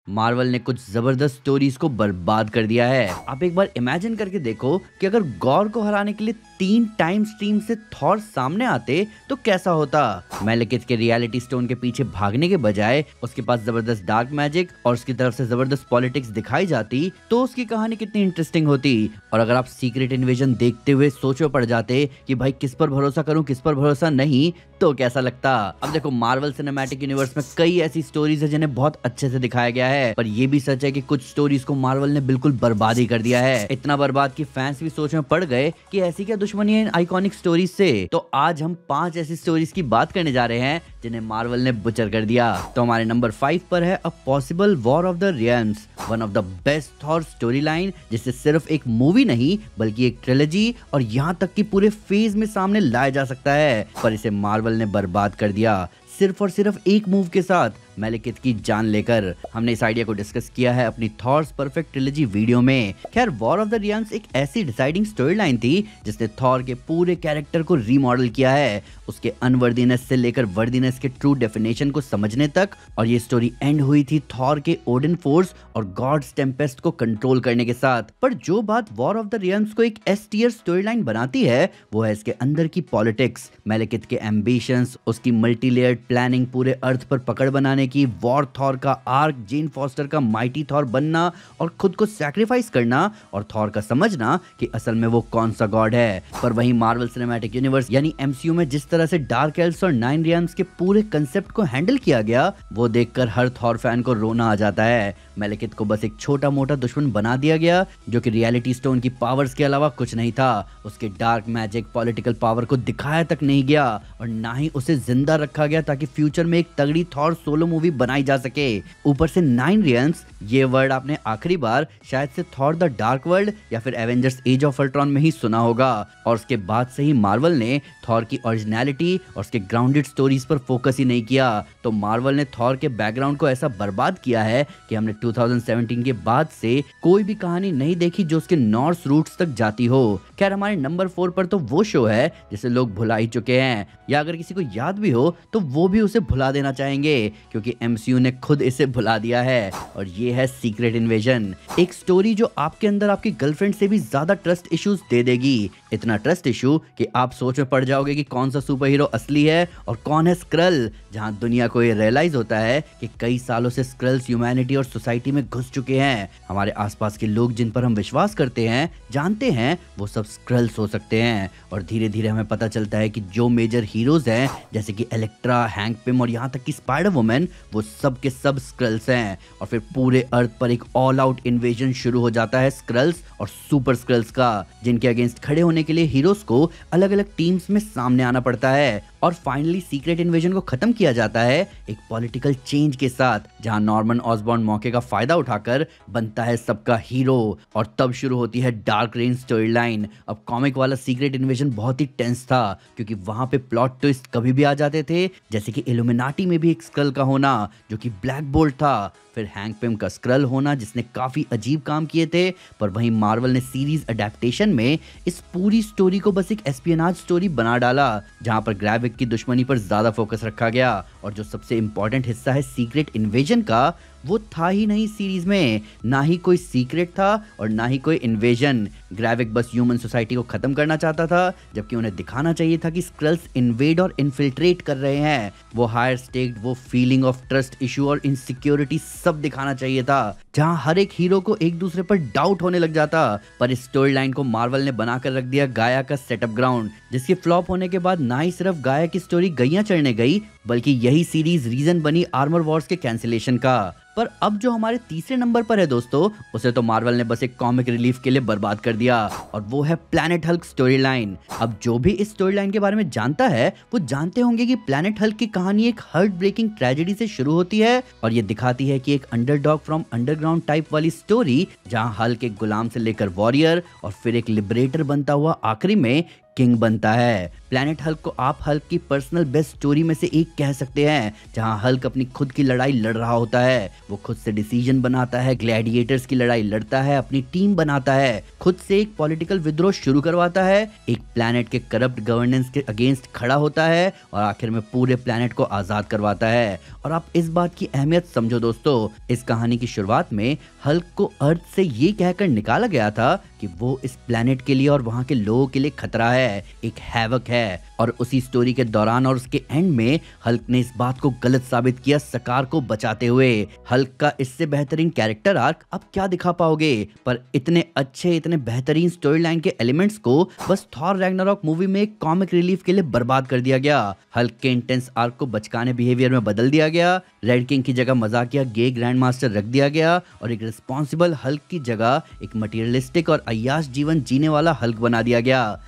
Marvel ने कुछ जबरदस्त स्टोरीज को बर्बाद कर दिया है। आप एक बार इमेजिन करके देखो कि अगर गॉर को हराने के लिए 3 टाइम स्ट्रीम से थॉर सामने आते तो कैसा होता। मेलेकिथ के रियलिटी स्टोन के पीछे भागने के बजाय उसके पास जबरदस्त डार्क मैजिक और उसकी तरफ से जबरदस्त पॉलिटिक्स दिखाई जाती तो उसकी कहानी कितनी इंटरेस्टिंग होती। और अगर आप सीक्रेट इन्वेजन देखते हुए सोच में पड़ जाते कि भाई किस पर भरोसा करूं किस पर भरोसा नहीं, तो कैसा लगता। अब देखो, मार्वल सिनेमैटिक यूनिवर्स में कई ऐसी स्टोरीज है जिन्हें बहुत अच्छे से दिखाया गया है, पर ये भी सच है कि कुछ स्टोरीज को मार्वल ने बिल्कुल बर्बाद ही कर दिया है। इतना बर्बाद कि फैंस भी सोच में पड़ गए कि ऐसी क्या दुश्मनी है इन आइकॉनिक स्टोरीज से। तो आज हम 5 ऐसी स्टोरीज की बात करने जा रहे हैं जिन्हें मार्वल ने बुचर कर दिया। तो हमारे नंबर 5 पर है a possible War of the Realms, one of the best Thor story line, जिससे सिर्फ एक मूवी नहीं बल्कि एक ट्रिलॉजी और यहाँ तक कि पूरे फेज में सामने लाया जा सकता है। पर इसे मार्वल ने बर्बाद कर दिया सिर्फ और सिर्फ एक मूव के साथ, मेलेकिथ की जान लेकर। हमने इस आइडिया को डिस्कस किया है अपनी थॉर्स परफेक्ट ट्रिलॉजी वीडियो में। खैर, वॉर ऑफ द रियल्म्स एक ऐसी डिसाइडिंग स्टोरी लाइन थी जिसने थॉर के पूरे कैरेक्टर को रीमॉडल किया है, उसके अनवर्दीनेस से लेकर वर्दीनेस के ट्रू डेफिनेशन को समझने तक। और ये स्टोरी एंड हुई थी थॉर के ओडिन फोर्स और गॉड्स टेम्पेस्ट को कंट्रोल करने के साथ। पर जो बात वॉर ऑफ द रियल्म्स को एक एस टियर स्टोरी लाइन बनाती है वो है इसके अंदर की पॉलिटिक्स, मेलेकिथ के एम्बिशंस, उसकी मल्टीलेयर्ड प्लानिंग, पूरे अर्थ पर पकड़ बनाने की, वॉर थॉर का आर्क, जेन फॉस्टर का माइटी थॉर बनना और खुद को सैक्रिफाइस करना, और थॉर का समझना कि असल में वो कौन सा गॉड है। पर वहीं मार्वल सिनेमैटिक यूनिवर्स यानी एमसीयू में जिस तरह से डार्क एल्व्स और 9 रियल्म्स के पूरे कंसेप्ट को हैंडल किया गया, वो देखकर हर थॉर फैन को रोना आ जाता है। मेलेकिथ को बस एक छोटा मोटा दुश्मन बना दिया गया जो कि रियलिटी स्टोन की पावर्स के अलावा कुछ नहीं था। उसके डार्क मैजिक, पॉलिटिकल पावर को दिखाया तक नहीं गया और ना ही उसे जिंदा रखा गया ताकि फ्यूचर में एक तगड़ी थॉर सोलो मूवी बनाई जा सके। ऊपर से 9 रियल्म्स, ये वर्ड आपने आखिरी बार शायद से थॉर द डार्क वर्ल्ड या फिर एवेंजर्स एज ऑफ अल्ट्रॉन में ही सुना होगा। और उसके बाद से ही मार्वल ने थॉर की ओरिजिनलिटी और उसके ग्राउंडेड स्टोरीज पर फोकस ही नहीं किया। तो मार्वल ने थॉर के बैकग्राउंड को ऐसा बर्बाद किया है कि हमने 2017 के बाद से कोई भी कहानी नहीं देखी जो उसके नॉर्थ रूट्स तक जाती हो। खैर, हमारे नंबर 4 पर तो वो शो है जिसे लोग भुला ही चुके हैं, या अगर किसी को याद भी हो तो वो भी उसे भुला देना चाहेंगे क्योंकि एमसीयू ने खुद इसे भुला दिया है। और ये है सीक्रेट इन्वेजन, एक स्टोरी जो आपके अंदर आपकी गर्लफ्रेंड से भी ज्यादा ट्रस्ट इश्यूज दे देगी। इतना ट्रस्ट इशू कि आप सोच में पड़ जाओगे कि कौन सा सुपर हीरो असली है और कौन है स्क्रल। जहां दुनिया को ये रियलाइज होता है कि कई सालों से स्क्रल्स ह्यूमैनिटी और सोसाइटी में घुस चुके हैं। हमारे आसपास के लोग जिन पर हम विश्वास करते हैं, जानते हैं, वो सब स्क्रल्स हो सकते हैं। और धीरे धीरे हमें पता चलता है कि जो मेजर हीरोज हैं जैसे कि इलेक्ट्रा, हैंक पिम और यहाँ तक कि स्पाइडर वुमन, वो सब के सब स्क्रल्स हैं। और फिर पूरे अर्थ पर एक ऑल आउट इन्वेजन शुरू हो जाता है स्क्रल्स और सुपर स्क्रल्स का, जिनके अगेंस्ट खड़े होने के लिए हीरोज को अलग अलग टीम्स में सामने आना पड़ता है। और फाइनली सीक्रेट इन्वेजन को खत्म किया जाता है एक पॉलिटिकल चेंज के साथ, जहां नॉर्मन ऑसबॉर्न मौके का फायदा उठाकर बनता है सबका हीरो। और तब शुरू होती है डार्क रेन स्टोरी लाइन। अब कॉमिक वाला सीक्रेट इन्वेजन बहुत ही टेंस था क्योंकि वहां पे प्लॉट ट्विस्ट कभी भी आ जाते थे, जैसे कि इल्यूमिनाटी में भी एक स्क्रल का होना जो कि ब्लैक बोल्ट था, फिर हैंक पिम का स्क्रल होना जिसने काफी अजीब काम किए थे। पर वहीं मार्वल ने सीरीज अडेप्टेशन में इस पूरी स्टोरी को बस एक एस्पियोनाज स्टोरी बना डाला, जहां पर ग्रेविक की दुश्मनी पर ज्यादा फोकस रखा गया। और जो सबसे इंपॉर्टेंट हिस्सा है सीक्रेट इन्वेजन का, वो था ही नहीं सीरीज में, ना ही कोई सीक्रेट था और ना ही कोई इन्वेजन। ग्रेविक बस ह्यूमन सोसाइटी को खत्म करना चाहता था, जबकि उन्हें दिखाना चाहिए था कि स्क्रल्स इन्वेड और इन्फिल्ट्रेट कर रहे हैं। वो हायर स्टेक, वो फीलिंग ऑफ ट्रस्ट इशू और इनसिक्योरिटी सब दिखाना चाहिए था, जहां हर एक हीरो को एक दूसरे पर डाउट होने लग जाता। पर इस स्टोरी लाइन को मार्वल ने बनाकर रख दिया गाया का सेटअप ग्राउंड, जिसके फ्लॉप होने के बाद ना ही सिर्फ गाया की स्टोरी गैया चढ़ने गई, बल्कि यही सीरीज रीजन बनी आर्मर वॉर्स के कैंसिलेशन का। पर अब जो हमारे तीसरे नंबर पर है दोस्तों, उसे तो मार्वल ने बस एक कॉमिक रिलीफ के लिए बर्बाद कर दिया, और वो है प्लैनेट हल्क स्टोरी लाइन। अब जो भी इस स्टोरी लाइन के बारे में जानता है वो जानते होंगे कि प्लैनेट हल्क की कहानी एक हार्ट ब्रेकिंग ट्रेजेडी से शुरू होती है और ये दिखाती है कि एक अंडरडॉग फ्रॉम अंडरग्राउंड टाइप वाली स्टोरी, जहां हल्क एक गुलाम से लेकर वॉरियर और फिर एक लिबरेटर बनता हुआ आखिरी में किंग बनता है। प्लैनेट हल्क को आप हल्क की पर्सनल बेस्ट स्टोरी में से एक कह सकते हैं, जहां हल्क अपनी खुद की लड़ाई लड़ रहा होता है। वो खुद से डिसीजन बनाता है, ग्लैडिएटर्स की लड़ाई लड़ता है, अपनी टीम बनाता है, खुद से एक पॉलिटिकल विद्रोह शुरू करवाता है, एक प्लैनेट के करप्ट गवर्नेंस के अगेंस्ट खड़ा होता है और आखिर में पूरे प्लैनेट को आजाद करवाता है। और आप इस बात की अहमियत समझो दोस्तों, इस कहानी की शुरुआत में हल्क को अर्थ से ये कहकर निकाला गया था कि वो इस प्लैनेट के लिए और वहां के लोगों के लिए खतरा है, एक हैवक है। और उसी स्टोरी के दौरान और उसके एंड में हल्क ने इस बात को गलत साबित किया, सकार को बचाते हुए। हल्क का इससे बेहतरीन कैरेक्टर आर्क अब क्या दिखा पाओगे, पर इतने अच्छे, इतने बेहतरीन स्टोरी लाइन के एलिमेंट्स को बस थॉर रैग्नारॉक मूवी में एक कॉमिक रिलीफ के लिए बर्बाद कर दिया गया। हल्क के इंटेंस आर्क को बचकाने बिहेवियर में बदल दिया गया, रेड किंग की जगह मजाकिया गे ग्रैंड मास्टर रख दिया गया और एक रिस्पॉन्सिबल हल्क की जगह एक मटेरियलिस्टिक और अय्याश जीवन जीने वाला हल्क बना दिया गया।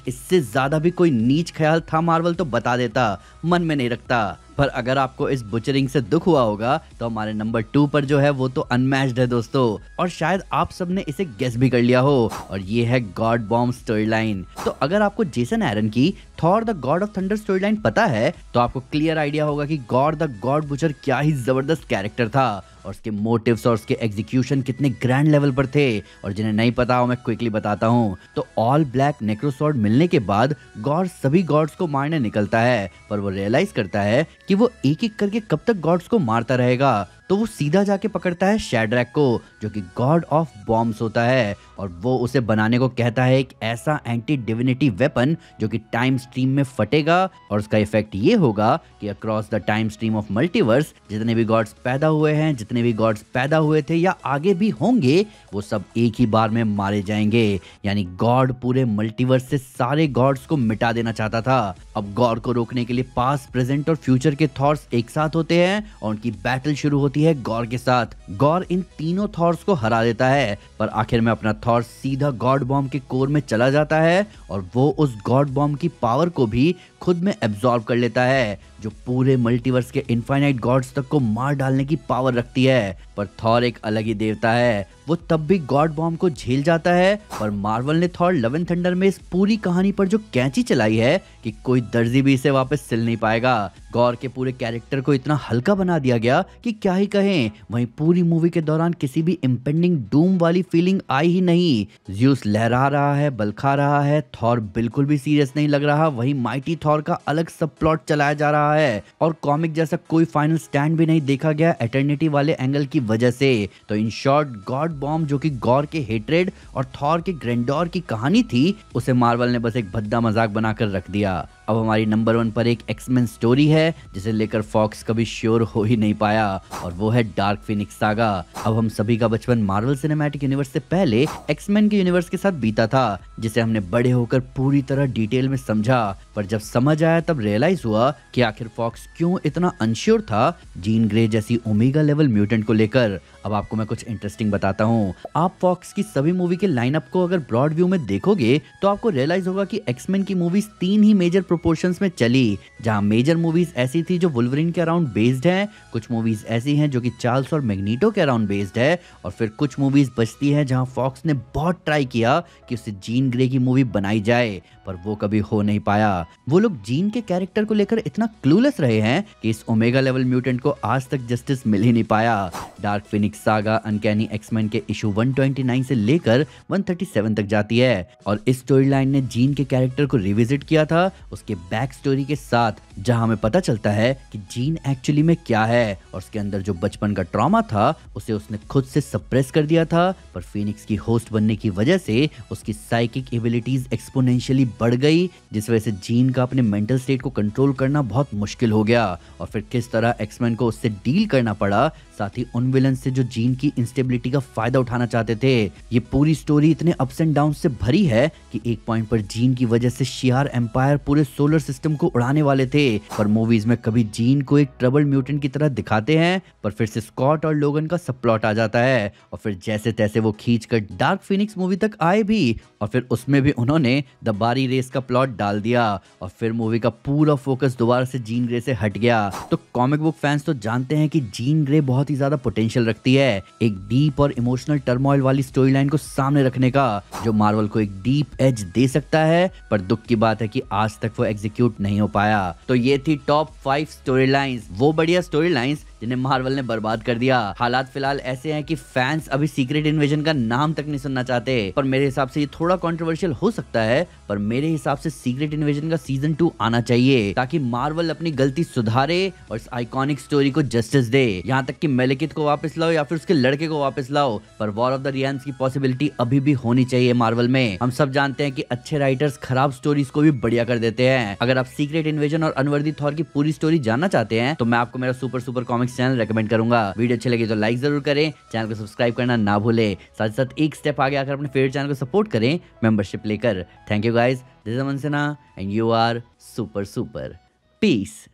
इससे ज्यादा भी कोई नीच ख्याल था मार्वल तो बता देता, मन में नहीं रखता। पर अगर आपको इस बुचरिंग से दुख हुआ होगा तो हमारे नंबर 2 पर जो है वो तो अनमैच्ड है दोस्तों, और शायद आप सबने इसे गेस भी कर लिया हो, और ये है गॉड बॉम्ब स्टोरी लाइन। तो अगर आपको जेसन एरन की Thor the God of thunder story line पता है तो आपको क्लियर आइडिया होगा कि गॉड द गॉड बुचर क्या ही जबरदस्त कैरेक्टर था और उसके मोटिव्स और उसके एग्जीक्यूशन कितने ग्रैंड लेवल पर थे। और जिन्हें नहीं पता हो मैं क्विकली बताता हूँ। तो ऑल ब्लैक नेक्रोसॉर्ड मिलने के बाद गॉड सभी गॉड्स को मारने निकलता है, पर वो रियलाइज करता है कि वो एक एक करके कब तक गॉड्स को मारता रहेगा। तो वो सीधा जाके पकड़ता है शैड्रैक को, जो कि गॉड ऑफ बॉम्ब्स होता है, और वो उसे बनाने को कहता है एक ऐसा एंटी डिविनिटी वेपन जो कि टाइम स्ट्रीम में फटेगा और उसका इफेक्ट ये होगा कि across the time stream of multiverse जितने भी गॉड्स पैदा हुए हैं, जितने भी गॉड्स पैदा हुए थे या आगे भी होंगे, वो सब एक ही बार में मारे जाएंगे। यानी गॉड पूरे मल्टीवर्स से सारे गॉड्स को मिटा देना चाहता था। अब गॉड को रोकने के लिए पास्ट, प्रेजेंट और फ्यूचर के थॉर्स एक साथ होते हैं और उनकी बैटल शुरू होती है गॉर के साथ। गॉर इन तीनों थॉर्स को हरा देता है, पर आखिर में अपना थॉर सीधा गॉड बॉम्ब के कोर में चला जाता है और वो उस गॉड बॉम्ब की पावर को भी खुद में एब्जॉर्ब कर लेता है, जो पूरे मल्टीवर्स के इनफाइनाइट गॉड्स तक को मार डालने की पावर रखती है। पर थॉर एक अलग ही देवता है, वो तब भी गॉड बॉम्ब को झेल जाता है। पर मार्वल ने थॉर लव एंड थंडर में इस पूरी कहानी पर जो कैंची चलाई है कि कोई दर्जी भी इसे वापस सिल नहीं पाएगा। गॉर के पूरे कैरेक्टर को इतना हल्का बना दिया गया कि क्या ही कहें। वहीं पूरी मूवी के दौरान किसी भी इम्पेंडिंग डूम वाली फीलिंग आई ही नहीं। ज़्यूस लहरा रहा है, बलखा रहा है, थॉर बिल्कुल भी सीरियस नहीं लग रहा। वहीं माइटी थॉर का अलग सब प्लॉट चलाया जा रहा है और कॉमिक जैसा कोई फाइनल स्टैंड भी नहीं देखा गया एटर्निटी वाले एंगल की वजह से। तो इन शॉर्ट गॉड बॉम्ब जो कि गॉर के हेट्रेड और थॉर के ग्रैंडोर की कहानी थी, उसे मार्वल ने बस एक भद्दा मजाक बनाकर रख दिया। अब हमारी नंबर 1 पर एक एक्समैन स्टोरी है जिसे लेकर फॉक्स कभी श्योर हो ही नहीं पाया, और वो है डार्क फिनिक्स सागा। अब हम सभी का बचपन मार्वल सिनेमैटिक यूनिवर्स से पहले एक्समैन के यूनिवर्स के साथ बीता था, जिसे हमने बड़े होकर पूरी तरह डिटेल में समझा। पर जब समझ आया तब रियलाइज हुआ कि आखिर फॉक्स क्यों इतना अनश्योर था जीन ग्रे जैसी ओमेगा लेवल म्यूटेंट को लेकर। अब आपको मैं कुछ इंटरेस्टिंग बताता हूँ। आप फॉक्स की सभी मूवी के लाइनअप को अगर ब्रॉड व्यू में देखोगे तो आपको रियलाइज होगा कि एक्समैन की मूवीज 3 ही मेजर प्रोपोर्शंस में चली, जहां मेजर मूवीज ऐसी थी जो वुल्वरिन के अराउंड बेस्ड हैं, कुछ मूवीज ऐसी हैं जो कि चार्ल्स और मैग्नीटो के अराउंड बेस्ड है, और फिर कुछ मूवीज बचती हैं जहां फॉक्स ने बहुत ट्राई किया कि उससे जीन ग्रे की मूवी बनाई जाए, पर वो कभी हो नहीं पाया। वो लोग जीन के कैरेक्टर को लेकर इतना क्लूलेस रहे हैं कि इस ओमेगा लेवल म्यूटेंट को आज तक जस्टिस मिल ही नहीं पाया। Dark Phoenix Saga Uncanny X Men के इशू 129 से लेकर 137 तक जाती है, और इस स्टोरी लाइन ने जीन के कैरेक्टर को रिविजिट किया था उसके बैक स्टोरी के साथ, जहां हमें पता चलता है कि जीन एक्चुअली में क्या है, और उसके अंदर जो बचपन का ट्रॉमा था उसे उसने खुद से सप्रेस कर दिया था, पर फिनिक्स की होस्ट बनने की वजह से उसकी साइकिक एबिलिटीज एक्सपोनेंशियली बढ़ गई, जिस वजह से जीन का अपने मेंटल स्टेट को कंट्रोल करना बहुत मुश्किल हो गया। और फिर किस तरह एक्समैन को उससे डील करना पड़ा, साथ ही उन विलन से जो जीन की इंस्टेबिलिटी का फायदा उठाना चाहते थे। ये पूरी स्टोरी इतने अप्स एंड डाउन से भरी है कि एक पॉइंट पर जीन की वजह से शियार एम्पायर पूरे सोलर सिस्टम को उड़ाने वाले थे, थे, पर मूवीज में कभी जीन को एक ट्रबल म्यूटेंट की तरह दिखाते हैं, पर फिर से स्कॉट और लोगन का सब प्लॉट आ जाता है और फिर जैसे तैसे वो खींचकर डार्क फिनिक्स मूवी तक आए भी और फिर उसमें भी उन्होंने द बारी रेस का प्लॉट डाल दिया और फिर मूवी का पूरा फोकस दोबारा से जीन ग्रे से हट गया। तो कॉमिक बुक फैंस तो जानते हैं कि जीन ग्रे बहुत ही ज्यादा पोटेंशियल रखती है एक डीप और इमोशनल टर्मोइल वाली स्टोरी लाइन को सामने रखने का, जो मार्वल को एक डीप एज दे सकता है, पर दुख की बात है कि आज तक वो एग्जीक्यूट नहीं हो पाया। तो ये थी टॉप 5 स्टोरी लाइंस, वो बढ़िया स्टोरी लाइंस जिन्हें मार्वल ने बर्बाद कर दिया। हालात फिलहाल ऐसे हैं कि फैंस अभी सीक्रेट इन्वेजन का नाम तक नहीं सुनना चाहते, पर मेरे हिसाब से ये थोड़ा कंट्रोवर्शियल हो सकता है, पर मेरे हिसाब से सीक्रेट इन्वेजन का सीजन 2 आना चाहिए ताकि मार्वल अपनी गलती सुधारे और इस आइकॉनिक स्टोरी को जस्टिस दे। यहाँ तक कि मेलेकिथ को वापस लाओ या फिर उसके लड़के को वापस लाओ, पर वॉर ऑफ द रियल्म्स की पॉसिबिलिटी अभी भी होनी चाहिए मार्वल में। हम सब जानते हैं कि अच्छे राइटर्स खराब स्टोरीज को भी बढ़िया कर देते हैं। अगर आप सीक्रेट इन्वेजन और अनवर्दी थॉर की पूरी स्टोरी जानना चाहते हैं तो मैं आपको मेरा सुपर कॉमिक्स चैनल रेकमेंड करूंगा। वीडियो अच्छी लगी तो लाइक जरूर करें, चैनल को सब्सक्राइब करना ना भूले, साथ ही साथ एक स्टेप आगे आकर अपने फेवरेट चैनल को सपोर्ट करें मेंबरशिप लेकर। Thank you guys, this is Aman Sinha and you are super piece.